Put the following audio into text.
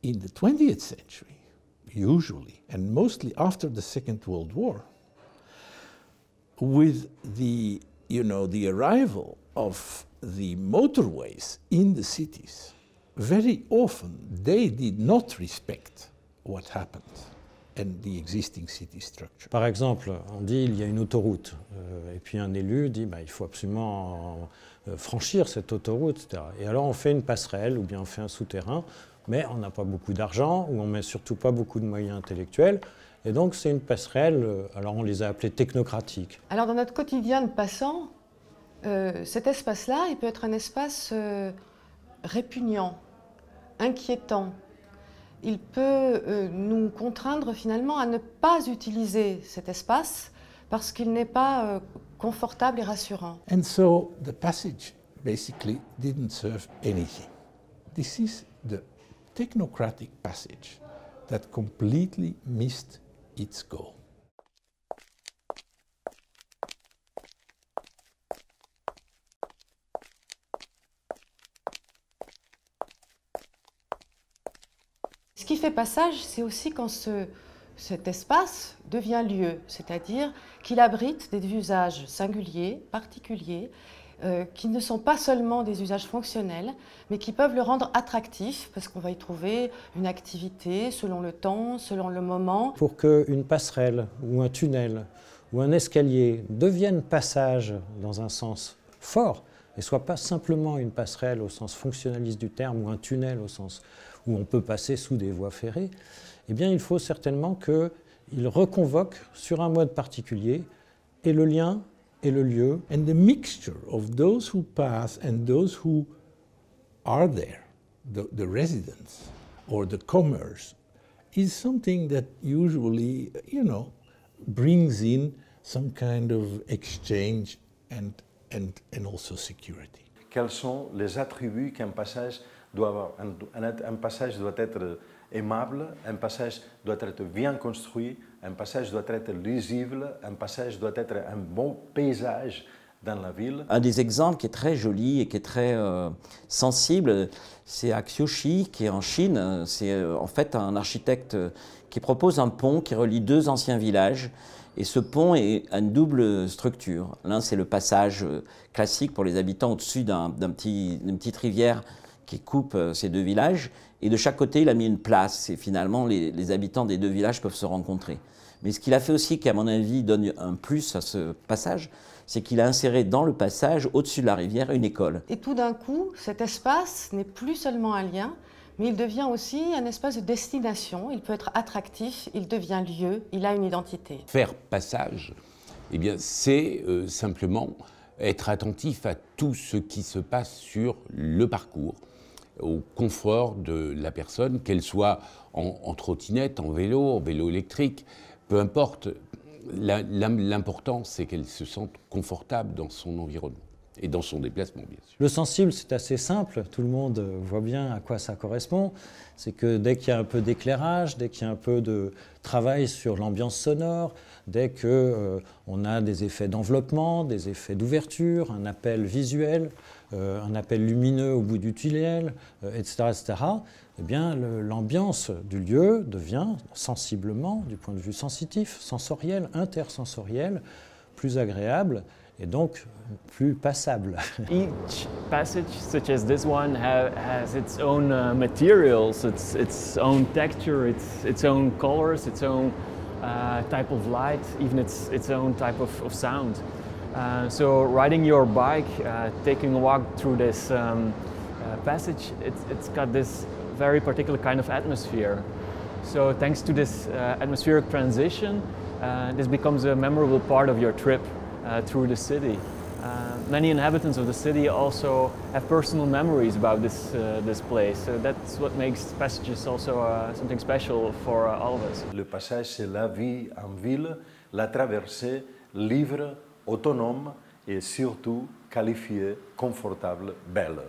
in the 20th century, usually, and mostly after the Second World War, with the arrival of the motorways in the cities, very often they did not respect what happened and the existing city structure. Par exemple, on dit il y a une autoroute, et puis un élu dit il faut absolument franchir cette autoroute, etc. Et alors on fait une passerelle ou bien on fait un souterrain, mais on n'a pas beaucoup d'argent ou on met surtout pas beaucoup de moyens intellectuels. Et donc c'est une passerelle, alors on les a appelées technocratiques. Alors dans notre quotidien de passant, cet espace-là, il peut être un espace répugnant, inquiétant. Il peut nous contraindre finalement à ne pas utiliser cet espace parce qu'il n'est pas confortable et rassurant. And so the passage basically didn't serve anything. This is the technocratic passage that completely missed its goal. Ce qui fait passage, c'est aussi quand cet espace devient lieu, c'est-à-dire qu'il abrite des usages singuliers, particuliers, qui ne sont pas seulement des usages fonctionnels, mais qui peuvent le rendre attractif, parce qu'on va y trouver une activité selon le temps, selon le moment. Pour qu'une passerelle ou un tunnel ou un escalier devienne passage dans un sens fort, et soit pas simplement une passerelle au sens fonctionnaliste du terme ou un tunnel au sens où on peut passer sous des voies ferrées, eh bien il faut certainement qu'il reconvoque sur un mode particulier et le lien et le lieu. And the mixture of those who pass and those who are there, the residents or the commerce, is something that usually, brings in some kind of exchange and also security. Quels sont les attributs qu'un passage doit avoir? Un passage doit être aimable, un passage doit être bien construit, un passage doit être lisible, un passage doit être un bon paysage dans la ville. Un des exemples qui est très joli et qui est très sensible, c'est à Qiushi, qui est en Chine. C'est en fait un architecte qui propose un pont qui relie deux anciens villages. Et ce pont a une double structure. L'un, c'est le passage classique pour les habitants au-dessus d'une petite rivière qui coupe ces deux villages. Et de chaque côté, il a mis une place. Et finalement, les habitants des deux villages peuvent se rencontrer. Mais ce qu'il a fait aussi, qui à mon avis donne un plus à ce passage, c'est qu'il a inséré dans le passage, au-dessus de la rivière, une école. Et tout d'un coup, cet espace n'est plus seulement un lien, mais il devient aussi un espace de destination. Il peut être attractif, il devient lieu, il a une identité. Faire passage, eh bien, c'est simplement être attentif à tout ce qui se passe sur le parcours, au confort de la personne, qu'elle soit en trottinette, en vélo électrique, peu importe. L'important, c'est qu'elle se sente confortable dans son environnement et dans son déplacement, bien sûr. Le sensible, c'est assez simple, tout le monde voit bien à quoi ça correspond. C'est que dès qu'il y a un peu d'éclairage, dès qu'il y a un peu de travail sur l'ambiance sonore, dès qu'on a des effets d'enveloppement, des effets d'ouverture, un appel visuel, un appel lumineux au bout du tunnel, etc., eh bien l'ambiance du lieu devient sensiblement, du point de vue sensitif, sensoriel, intersensoriel, plus agréable et donc plus passable. Each passage, such as this one, has its own materials, its own texture, its own colors, its own type of light, even its own type of sound. So riding your bike, taking a walk through this passage, it's got this very particular kind of atmosphere. So thanks to this atmospheric transition, this becomes a memorable part of your trip through the city. Many inhabitants of the city also have personal memories about this place. So that's what makes passages also something special for all of us. Le passage, c'est la vie en ville, la traversée libre, autonome et surtout qualifiée, confortable, belle.